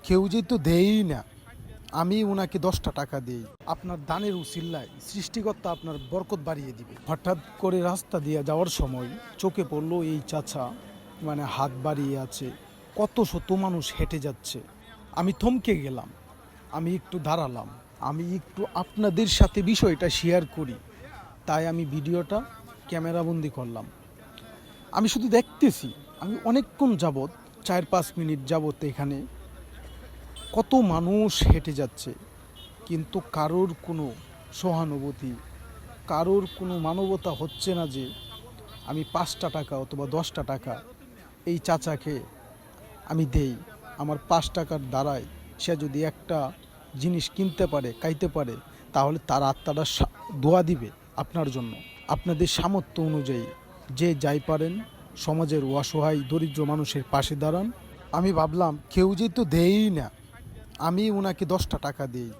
কেউ যেহেতু দেয়ই না, আমি ওনাকে 10টা টাকা দিই। আপনার দানের উসিল্লায় সৃষ্টিকর্তা আপনার বরকত বাড়িয়ে দিবে। হঠাৎ করে রাস্তা দিয়ে যাওয়ার সময় চোখে পড়লো এই চাচা হাত বাড়িয়ে আছে, কত শত মানুষ হেঁটে যাচ্ছে। আমি থমকে গেলাম, আমি একটু দাঁড়ালাম, আমি একটু আপনাদের সাথে বিষয়টা শেয়ার করি, তাই আমি ভিডিওটা ক্যামেরাবন্দি করলাম। আমি শুধু দেখতেছি, আমি অনেকক্ষণ যাবৎ 4-5 মিনিট যাবৎ এখানে কত মানুষ হেঁটে যাচ্ছে, কিন্তু কারোর কোনো সহানুভূতি, কারোর কোনো মানবতা হচ্ছে না যে আমি 5টা টাকা অথবা 10টা টাকা এই চাচাকে আমি দেই। আমার 5 টাকার দ্বারায় সে যদি একটা জিনিস কিনতে পারে, খাইতে পারে, তাহলে তার আত্মাটা দোয়া দিবে আপনার জন্য। আপনাদের সামর্থ্য অনুযায়ী যে যাই পারেন সমাজের অসহায় দরিদ্র মানুষের পাশে দাঁড়ান। আমি ভাবলাম কেউ যেহেতু দেয়ই না, আমি ওনাকে 10টা টাকা দিই।